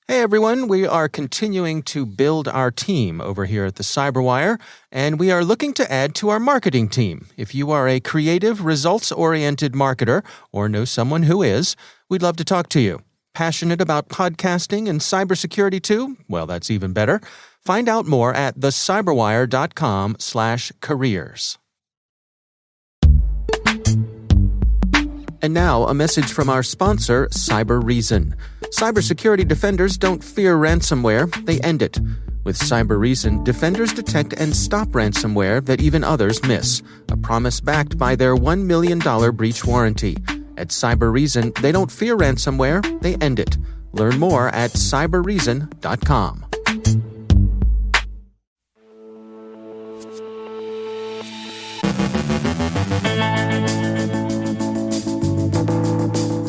Hey everyone, we are continuing to build our team over here at the CyberWire, and we are looking to add to our marketing team. If you are a creative, results-oriented marketer or know someone who is, we'd love to talk to you. Passionate about podcasting and cybersecurity too? Well, that's even better. Find out more at thecyberwire.com/careers. And now, a message from our sponsor, CyberReason. Cybersecurity defenders don't fear ransomware, they end it. With CyberReason, defenders detect and stop ransomware that even others miss. A promise backed by their $1 million breach warranty. At CyberReason, they don't fear ransomware, they end it. Learn more at cyberreason.com.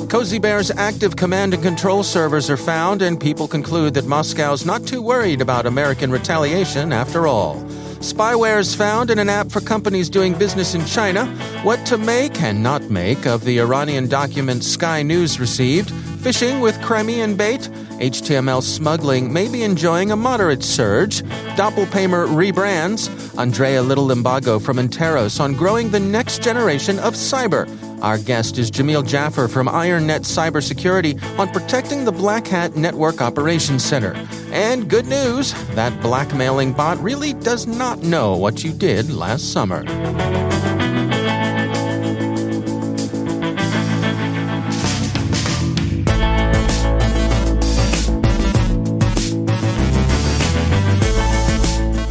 Cozy Bear's active command and control servers are found, and people conclude that Moscow's not too worried about American retaliation after all. Spyware is found in an app for companies doing business in China. What to make and not make of the Iranian document Sky News received. Phishing with Crimean bait. HTML smuggling may be enjoying a moderate surge. DoppelPaymer rebrands. Andrea Little Limbago from Interos on growing the next generation of cyber. Our guest is Jamil Jaffer from IronNet Cybersecurity on protecting the BlackHat Network Operations Center. And good news, that blackmailing bot really does not know what you did last summer.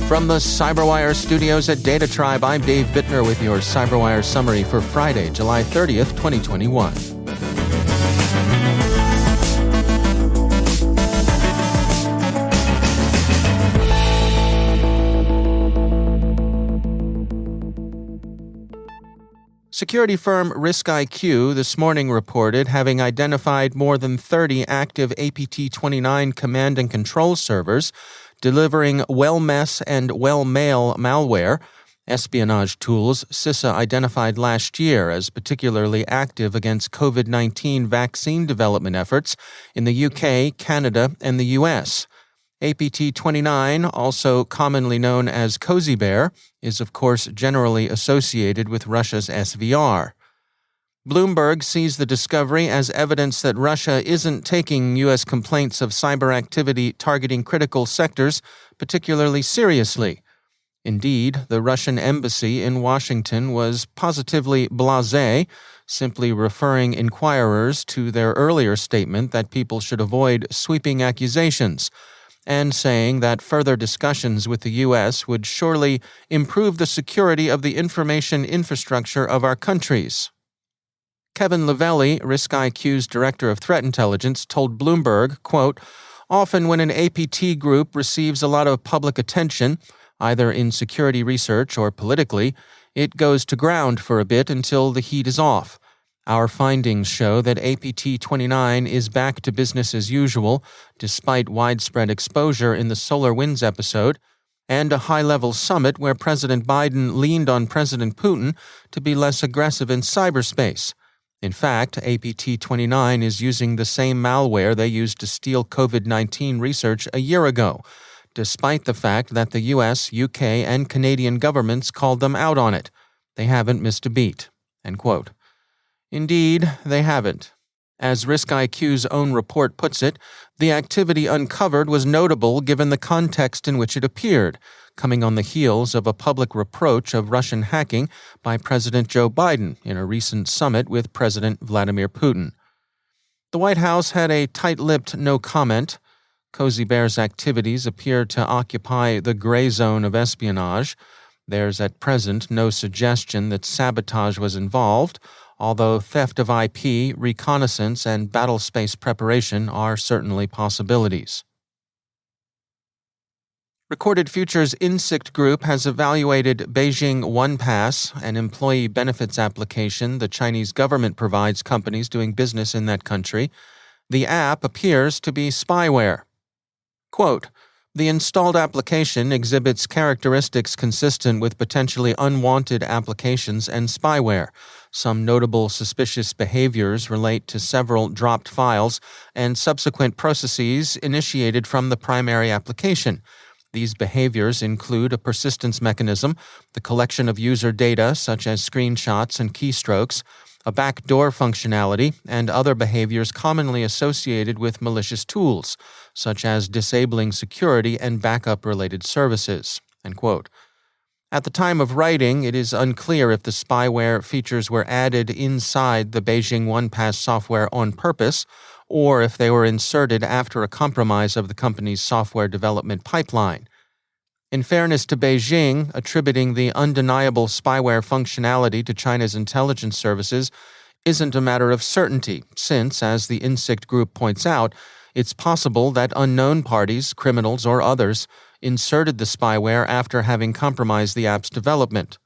From the CyberWire studios at Data Tribe, I'm Dave Bittner with your CyberWire summary for Friday, July 30th, 2021. Security firm RiskIQ this morning reported having identified more than 30 active APT-29 command and control servers delivering WellMess and WellMail malware, espionage tools CISA identified last year as particularly active against COVID-19 vaccine development efforts in the UK, Canada, and the US. APT-29, also commonly known as Cozy Bear, is of course generally associated with Russia's SVR. Bloomberg sees the discovery as evidence that Russia isn't taking U.S. complaints of cyber activity targeting critical sectors particularly seriously. Indeed, the Russian embassy in Washington was positively blasé, simply referring inquirers to their earlier statement that people should avoid sweeping accusations, and saying that further discussions with the U.S. would surely improve the security of the information infrastructure of our countries. Kevin Lavelli, RiskIQ's director of threat intelligence, told Bloomberg, quote, "Often when an APT group receives a lot of public attention, either in security research or politically, it goes to ground for a bit until the heat is off. Our findings show that APT-29 is back to business as usual, despite widespread exposure in the SolarWinds episode, and a high-level summit where President Biden leaned on President Putin to be less aggressive in cyberspace. In fact, APT-29 is using the same malware they used to steal COVID-19 research a year ago, despite the fact that the US, UK, and Canadian governments called them out on it. They haven't missed a beat." End quote. Indeed, they haven't. As RiskIQ's own report puts it, the activity uncovered was notable given the context in which it appeared, coming on the heels of a public reproach of Russian hacking by President Joe Biden in a recent summit with President Vladimir Putin. The White House had a tight-lipped no comment. Cozy Bear's activities appear to occupy the gray zone of espionage. There's at present no suggestion that sabotage was involved, although theft of IP, reconnaissance, and battlespace preparation are certainly possibilities. Recorded Future's Insict Group has evaluated Beijing OnePass, an employee benefits application the Chinese government provides companies doing business in that country. The app appears to be spyware. Quote, "The installed application exhibits characteristics consistent with potentially unwanted applications and spyware. Some notable suspicious behaviors relate to several dropped files and subsequent processes initiated from the primary application. These behaviors include a persistence mechanism, the collection of user data such as screenshots and keystrokes, a backdoor functionality, and other behaviors commonly associated with malicious tools, such as disabling security and backup-related services." End quote. At the time of writing, it is unclear if the spyware features were added inside the Beijing OnePass software on purpose, or if they were inserted after a compromise of the company's software development pipeline. In fairness to Beijing, attributing the undeniable spyware functionality to China's intelligence services isn't a matter of certainty, since, as the Insect Group points out, it's possible that unknown parties, criminals or others, inserted the spyware after having compromised the app's development.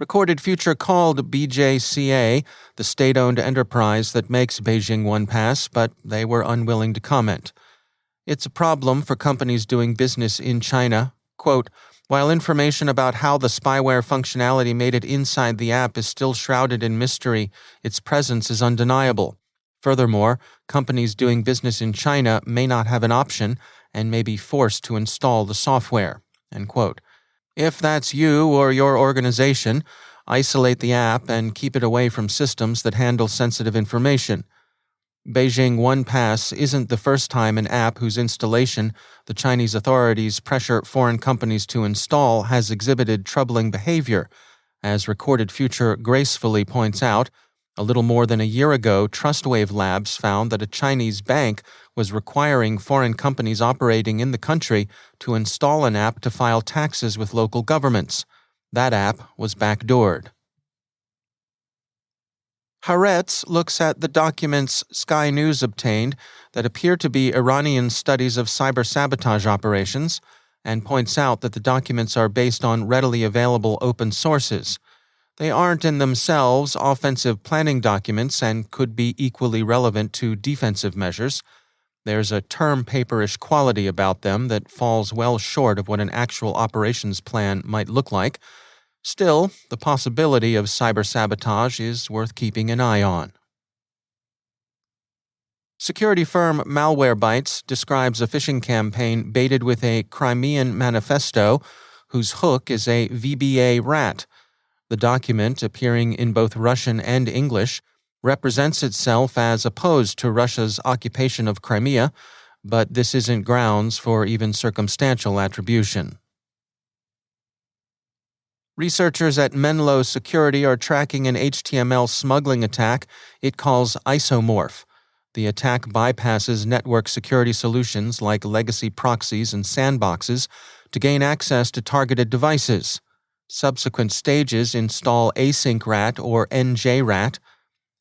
Recorded Future called BJCA the state-owned enterprise that makes Beijing OnePass, but they were unwilling to comment. It's a problem for companies doing business in China. Quote, "While information about how the spyware functionality made it inside the app is still shrouded in mystery, its presence is undeniable. Furthermore, companies doing business in China may not have an option and may be forced to install the software." End quote. If that's you or your organization, isolate the app and keep it away from systems that handle sensitive information. Beijing OnePass isn't the first time an app whose installation the Chinese authorities pressure foreign companies to install has exhibited troubling behavior. As Recorded Future gracefully points out, a little more than a year ago, Trustwave Labs found that a Chinese bank was requiring foreign companies operating in the country to install an app to file taxes with local governments. That app was backdoored. Haaretz looks at the documents Sky News obtained that appear to be Iranian studies of cyber sabotage operations and points out that the documents are based on readily available open sources. They aren't in themselves offensive planning documents and could be equally relevant to defensive measures. There's a term paperish quality about them that falls well short of what an actual operations plan might look like. Still, the possibility of cyber sabotage is worth keeping an eye on. Security firm MalwareBytes describes a phishing campaign baited with a Crimean manifesto whose hook is a VBA rat. The document, appearing in both Russian and English, represents itself as opposed to Russia's occupation of Crimea, but this isn't grounds for even circumstantial attribution. Researchers at Menlo Security are tracking an HTML smuggling attack it calls isomorph. The attack bypasses network security solutions like legacy proxies and sandboxes to gain access to targeted devices. Subsequent stages install AsyncRat or NJRat.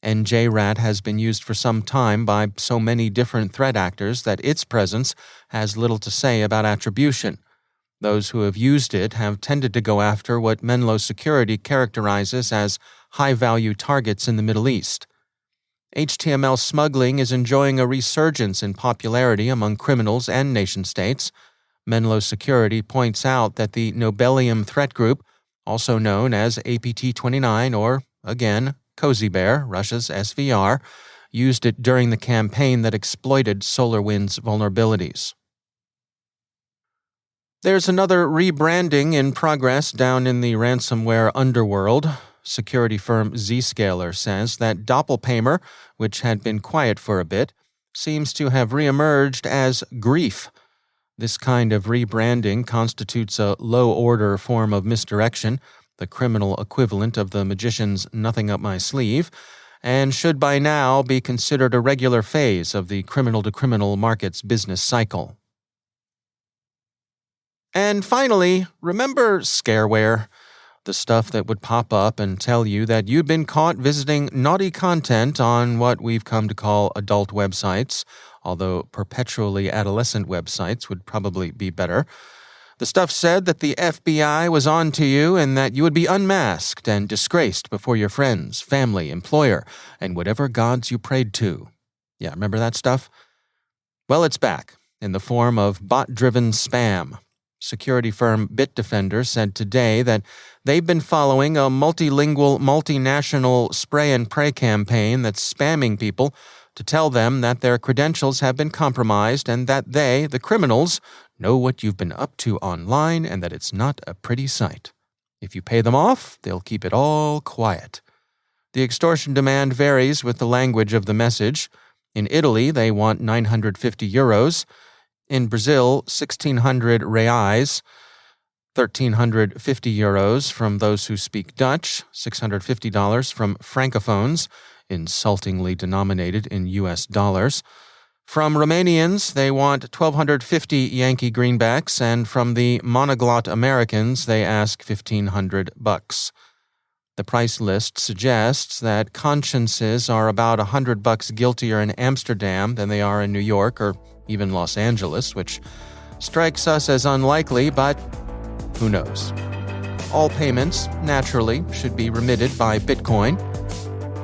NJRat has been used for some time by so many different threat actors that its presence has little to say about attribution. Those who have used it have tended to go after what Menlo Security characterizes as high-value targets in the Middle East. HTML smuggling is enjoying a resurgence in popularity among criminals and nation-states. Menlo Security points out that the Nobelium threat group, also known as APT-29 or, again, Cozy Bear, Russia's SVR, used it during the campaign that exploited SolarWinds vulnerabilities. There's another rebranding in progress down in the ransomware underworld. Security firm Zscaler says that DoppelPaymer, which had been quiet for a bit, seems to have reemerged as Grief. This kind of rebranding constitutes a low-order form of misdirection, the criminal equivalent of the magician's nothing up my sleeve, and should by now be considered a regular phase of the criminal-to-criminal market's business cycle. And finally, remember scareware? The stuff that would pop up and tell you that you've been caught visiting naughty content on what we've come to call adult websites, although perpetually adolescent websites would probably be better. The stuff said that the FBI was on to you and that you would be unmasked and disgraced before your friends, family, employer, and whatever gods you prayed to. Yeah, remember that stuff? Well, it's back in the form of bot-driven spam. Security firm Bitdefender said today that they've been following a multilingual, multinational spray and pray campaign that's spamming people to tell them that their credentials have been compromised and that they, the criminals, know what you've been up to online and that it's not a pretty sight. If you pay them off, they'll keep it all quiet. The extortion demand varies with the language of the message. In Italy, they want 950 euros. In Brazil, 1,600 reais, 1,350 euros from those who speak Dutch, $650 from francophones, insultingly denominated in U.S. dollars. From Romanians, they want 1,250 Yankee greenbacks, and from the monoglot Americans, they ask $1,500. The price list suggests that consciences are about $100 guiltier in Amsterdam than they are in New York or even Los Angeles, which strikes us as unlikely, but who knows? All payments, naturally, should be remitted by Bitcoin.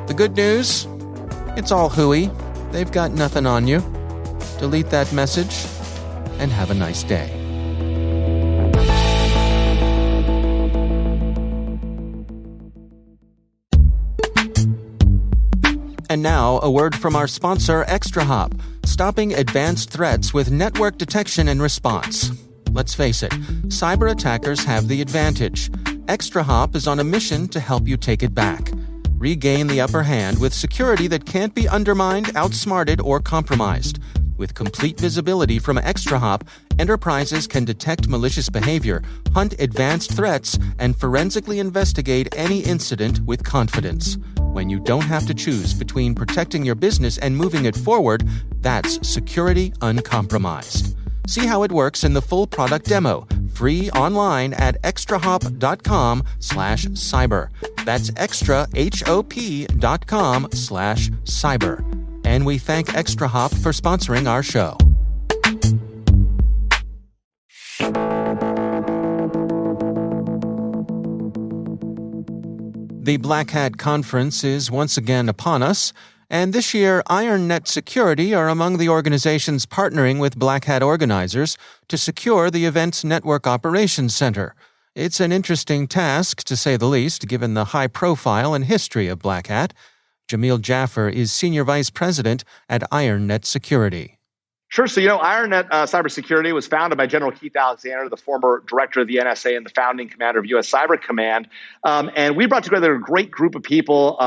The good news? It's all hooey. They've got nothing on you. Delete that message and have a nice day. And now, a word from our sponsor, ExtraHop, stopping advanced threats with network detection and response. Let's face it, cyber attackers have the advantage. ExtraHop is on a mission to help you take it back. Regain the upper hand with security that can't be undermined, outsmarted, or compromised. With complete visibility from ExtraHop, enterprises can detect malicious behavior, hunt advanced threats, and forensically investigate any incident with confidence. When you don't have to choose between protecting your business and moving it forward, that's security uncompromised. See how it works in the full product demo, free online at extrahop.com/cyber. That's extrahop.com/cyber. And we thank ExtraHop for sponsoring our show. The BlackHat Conference is once again upon us, and this year IronNet Security are among the organizations partnering with BlackHat organizers to secure the event's Network Operations Center. It's an interesting task, to say the least, given the high profile and history of BlackHat. Jamil Jaffer is Senior Vice President at IronNet Security. Sure. So, IronNet Cybersecurity was founded by General Keith Alexander, the former director of the NSA and the founding commander of U.S. Cyber Command. And we brought together a great group of people,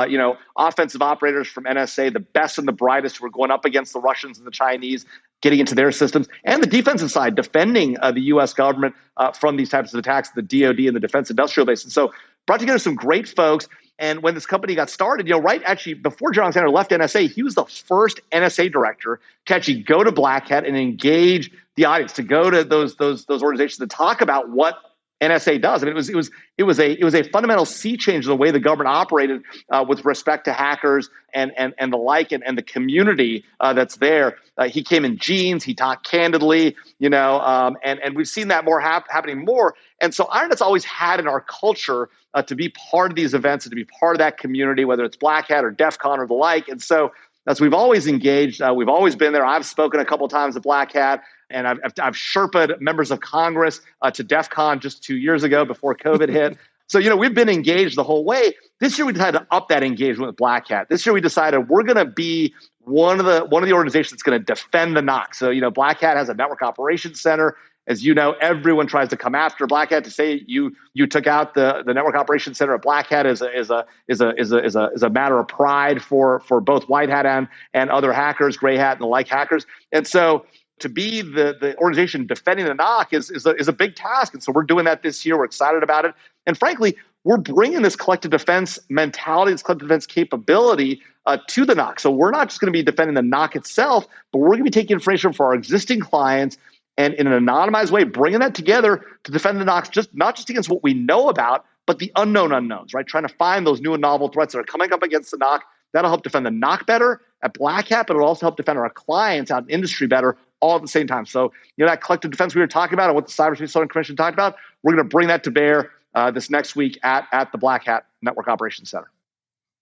offensive operators from NSA, the best and the brightest, who were going up against the Russians and the Chinese, getting into their systems, and the defensive side, defending the U.S. government from these types of attacks, the DoD and the defense industrial base. And so brought together some great folks. And when this company got started, right actually before General Alexander left NSA, he was the first NSA director to actually go to BlackHat and engage the audience, to go to those organizations to talk about what NSA does. I mean, it was a fundamental sea change in the way the government operated with respect to hackers and the like, and the community that's there. He came in jeans. He talked candidly, and we've seen that happening more. And so IronNet's always had in our culture to be part of these events and to be part of that community, whether it's BlackHat or DEF CON or the like. And so as we've always engaged. We've always been there. I've spoken a couple times at BlackHat, and I've Sherpa'd members of Congress to DEF CON just 2 years ago before COVID hit. So, we've been engaged the whole way. This year we decided to up that engagement with BlackHat. This year we decided we're going to be one of the organizations that's going to defend the NOC. So, BlackHat has a network operations center. As you know, everyone tries to come after BlackHat to say you took out the network operations center at BlackHat is a matter of pride for both white hat and other hackers, gray hat and the like hackers. And so to be the organization defending the NOC is a big task. And so we're doing that this year. We're excited about it. And frankly, we're bringing this collective defense mentality, this collective defense capability to the NOC. So we're not just going to be defending the NOC itself, but we're going to be taking information for our existing clients and in an anonymized way, bringing that together to defend the NOC, not just against what we know about, but the unknown unknowns, right? Trying to find those new and novel threats that are coming up against the NOC. That'll help defend the NOC better at BlackHat, but it'll also help defend our clients out in industry better all at the same time. So, that collective defense we were talking about and what the Cyberspace Southern Commission talked about, we're going to bring that to bear this next week at the BlackHat Network Operations Center.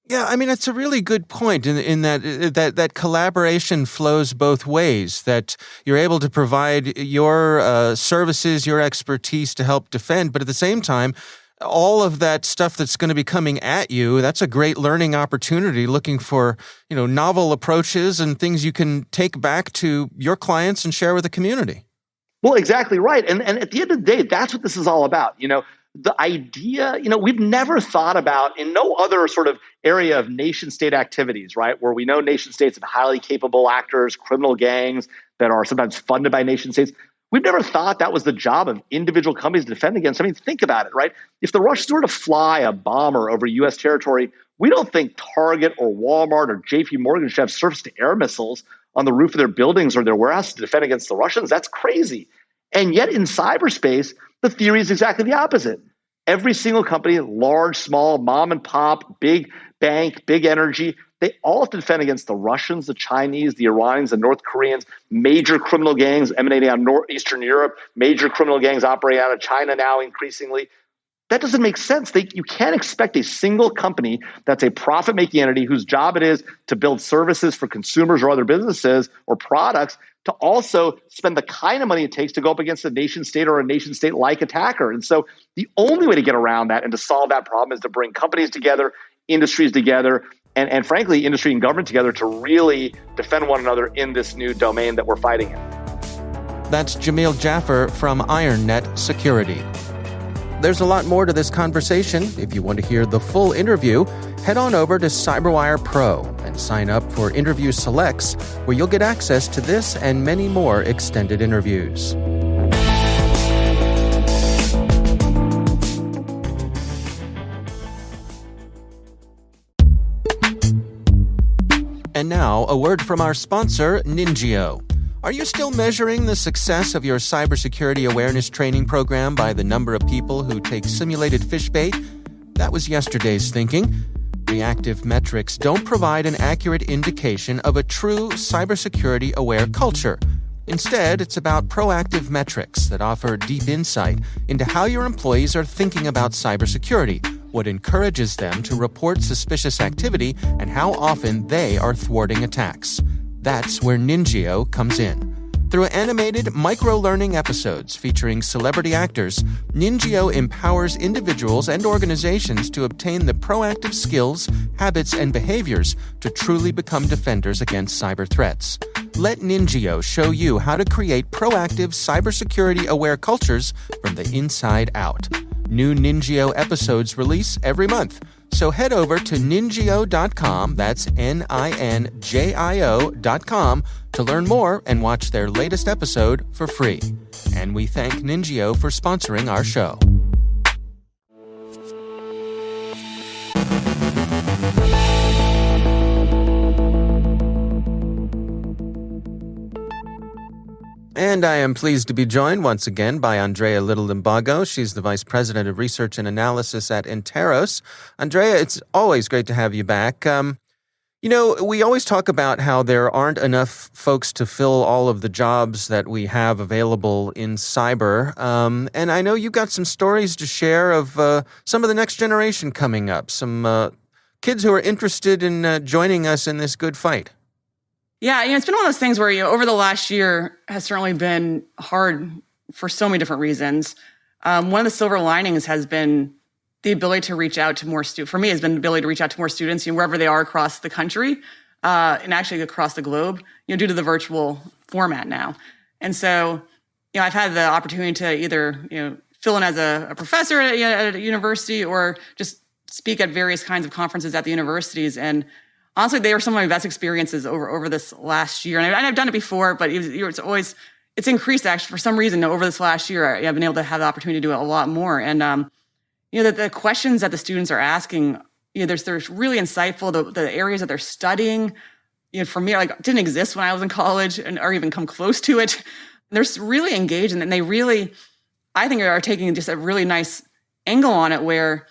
Yeah, I mean, it's a really good point in that collaboration flows both ways, that you're able to provide your services, your expertise to help defend, but at the same time, all of that stuff that's going to be coming at you, that's a great learning opportunity, looking for, novel approaches and things you can take back to your clients and share with the community. Well, exactly right. And at the end of the day, that's what this is all about. The idea, we've never thought about in no other sort of area of nation state activities, right? Where we know nation states have highly capable actors, criminal gangs that are sometimes funded by nation states. We've never thought that was the job of individual companies to defend against. I mean, think about it, right? If the Russians were to fly a bomber over U.S. territory, we don't think Target or Walmart or JP Morgan should have surface-to-air missiles on the roof of their buildings or their warehouses to defend against the Russians. That's crazy. And yet in cyberspace, the theory is exactly the opposite. Every single company, large, small, mom and pop, big bank, big energy, they all have to defend against the Russians, the Chinese, the Iranians, the North Koreans, major criminal gangs emanating out of Eastern Europe, major criminal gangs operating out of China now increasingly. That doesn't make sense. You can't expect a single company that's a profit-making entity whose job it is to build services for consumers or other businesses or products to also spend the kind of money it takes to go up against a nation state or a nation state-like attacker. And so the only way to get around that and to solve that problem is to bring companies together, industries together, and frankly, industry and government together to really defend one another in this new domain that we're fighting in. That's Jamil Jaffer from IronNet Security. There's a lot more to this conversation. If you want to hear the full interview, head on over to CyberWire Pro and sign up for Interview Selects, where you'll get access to this and many more extended interviews. And now, a word from our sponsor, Ninjio. Are you still measuring the success of your cybersecurity awareness training program by the number of people who take simulated fish bait? That was yesterday's thinking. Reactive metrics don't provide an accurate indication of a true cybersecurity-aware culture. Instead, it's about proactive metrics that offer deep insight into how your employees are thinking about cybersecurity, what encourages them to report suspicious activity, and how often they are thwarting attacks. That's where Ninjio comes in. Through animated micro-learning episodes featuring celebrity actors, Ninjio empowers individuals and organizations to obtain the proactive skills, habits, and behaviors to truly become defenders against cyber threats. Let Ninjio show you how to create proactive cybersecurity-aware cultures from the inside out. New Ninjio episodes release every month. So head over to Ninjio.com, that's Ninjio.com, to learn more and watch their latest episode for free. And we thank Ninjio for sponsoring our show. And I am pleased to be joined once again by Andrea Little Limbago. She's the Vice President of Research and Analysis at Interos. Andrea, it's always great to have you back. We always talk about how there aren't enough folks to fill all of the jobs that we have available in cyber. And I know you've got some stories to share of some of the next generation coming up, some kids who are interested in joining us in this good fight. Yeah, it's been one of those things where over the last year has certainly been hard for so many different reasons. One of the silver linings has been the ability to reach out to more students. For me, has been the ability to reach out to more students, wherever they are across the country, and actually across the globe, due to the virtual format now. And so, I've had the opportunity to either, fill in as a professor at a university or just speak at various kinds of conferences at the universities. And honestly, they were some of my best experiences over this last year. And I've done it before, but it's increased actually for some reason over this last year. I've been able to have the opportunity to do it a lot more. And, the questions that the students are asking, they're really insightful. The areas that they're studying, for me, didn't exist when I was in college or even come close to it. They're really engaged and they really, I think, are taking just a really nice angle on it where,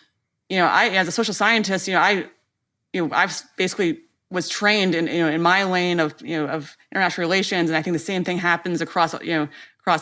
I, as a social scientist, I basically was trained in my lane of international relations, and I think the same thing happens across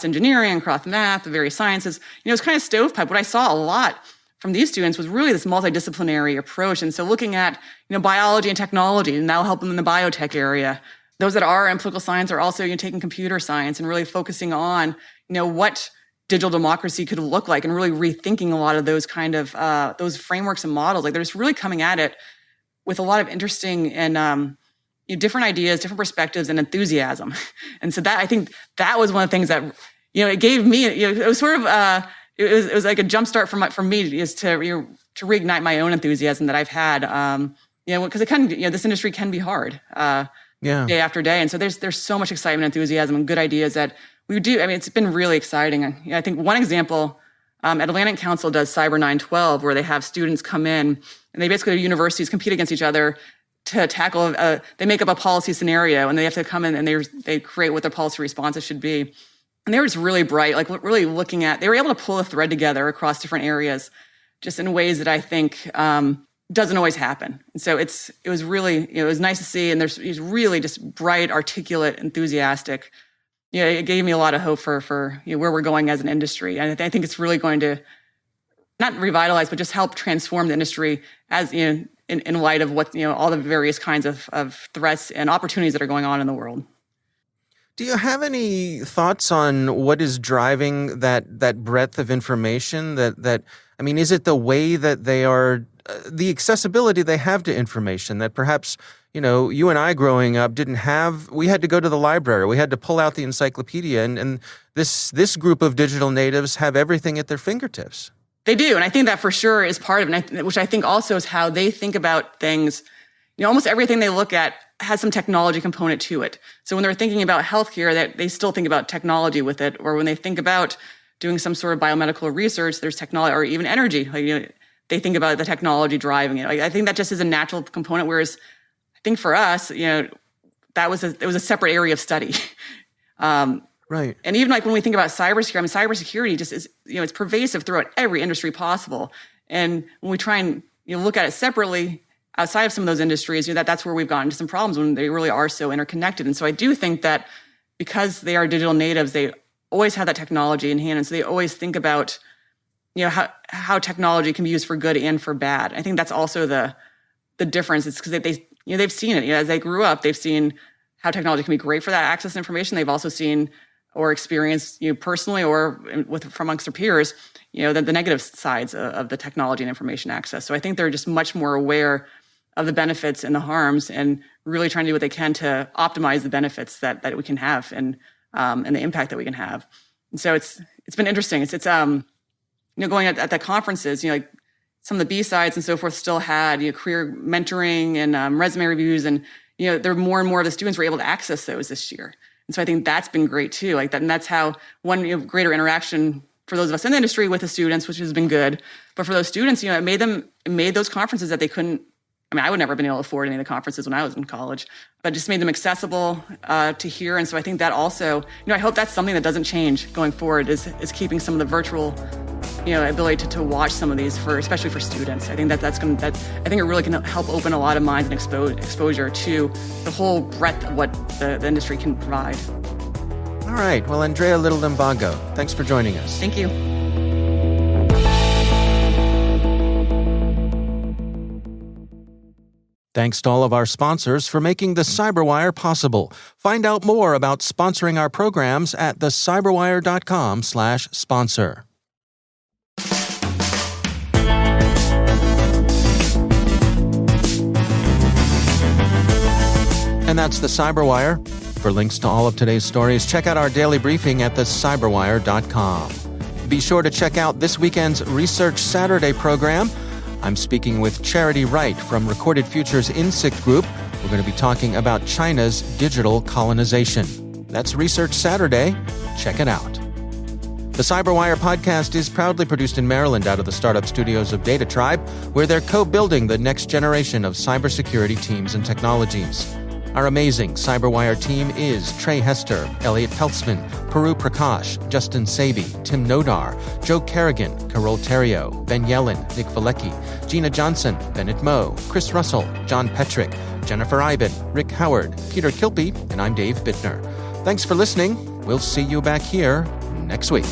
engineering, across math, the various sciences. It's kind of stovepipe. What I saw a lot from these students was really this multidisciplinary approach. And so looking at, biology and technology, and that'll help them in the biotech area. Those that are in political science are also taking computer science and really focusing on, what digital democracy could look like, and really rethinking a lot of those kind of those frameworks and models. Like they're just really coming at it with a lot of interesting and different ideas, different perspectives, and enthusiasm. And so I think that was one of the things that it gave me. It was sort of it was like a jumpstart for me is to reignite my own enthusiasm that I've had. Because it can this industry can be hard. Day after day. And so there's so much excitement, enthusiasm, and good ideas that we do. I mean, it's been really exciting. I think one example, Atlantic Council does Cyber 912, where they have students come in and they basically, universities compete against each other to tackle, they make up a policy scenario, and they have to come in and they create what their policy responses should be. And they were just really bright, like really looking at, they were able to pull a thread together across different areas just in ways that I think doesn't always happen. And so it was really, it was nice to see. And he's really just bright, articulate, enthusiastic. It gave me a lot of hope for where we're going as an industry. And I think it's really going to not revitalize, but just help transform the industry as, in light of what, all the various kinds of threats and opportunities that are going on in the world. Do you have any thoughts on what is driving that breadth of information? Is it the way that they are, the accessibility they have to information that perhaps, you and I growing up didn't have? We had to go to the library. We had to pull out the encyclopedia, and this group of digital natives have everything at their fingertips. They do, and I think that for sure is part of it, which I think also is how they think about things. Almost everything they look at has some technology component to it. So when they're thinking about healthcare, that they still think about technology with it, or when they think about doing some sort of biomedical research, there's technology, or even energy. They think about the technology driving it. I think that just is a natural component. Whereas I think for us, it was a separate area of study. Right. And even like when we think about cybersecurity, cybersecurity just is, it's pervasive throughout every industry possible. And when we try and look at it separately outside of some of those industries, that's where we've gotten into some problems when they really are so interconnected. And so I do think that because they are digital natives, they always have that technology in hand. And so they always think about, how technology can be used for good and for bad. I think that's also the difference. It's because they've seen it. As they grew up, they've seen how technology can be great for that access to information. They've also seen or experienced, personally or from amongst their peers, the negative sides of the technology and information access. So I think they're just much more aware of the benefits and the harms, and really trying to do what they can to optimize the benefits that we can have and the impact that we can have. And so it's been interesting. It's going at the conferences, like some of the B-sides and so forth still had career mentoring and resume reviews, and there more and more of the students were able to access those this year. And so I think that's been great too. Like that, and that's how one greater interaction for those of us in the industry with the students, which has been good. But for those students, it made those conferences that they couldn't. I would never have been able to afford any of the conferences when I was in college, but just made them accessible to hear. And so I think that also, I hope that's something that doesn't change going forward, is keeping some of the virtual, ability to watch some of these especially for students. I think I think it really can help open a lot of minds and exposure to the whole breadth of what the industry can provide. All right. Well, Andrea Little Limbago, thanks for joining us. Thank you. Thanks to all of our sponsors for making the CyberWire possible. Find out more about sponsoring our programs at thecyberwire.com/sponsor. And that's the CyberWire. For links to all of today's stories, check out our daily briefing at thecyberwire.com. Be sure to check out this weekend's Research Saturday program. I'm speaking with Charity Wright from Recorded Futures INSICT Group. We're going to be talking about China's digital colonization. That's Research Saturday. Check it out. The CyberWire podcast is proudly produced in Maryland out of the startup studios of Data Tribe, where they're co-building the next generation of cybersecurity teams and technologies. Our amazing CyberWire team is Trey Hester, Elliot Peltzman, Peru Prakash, Justin Sabi, Tim Nodar, Joe Kerrigan, Carol Terrio, Ben Yellen, Nick Valecki, Gina Johnson, Bennett Moe, Chris Russell, John Petrick, Jennifer Iben, Rick Howard, Peter Kilpie, and I'm Dave Bittner. Thanks for listening. We'll see you back here next week.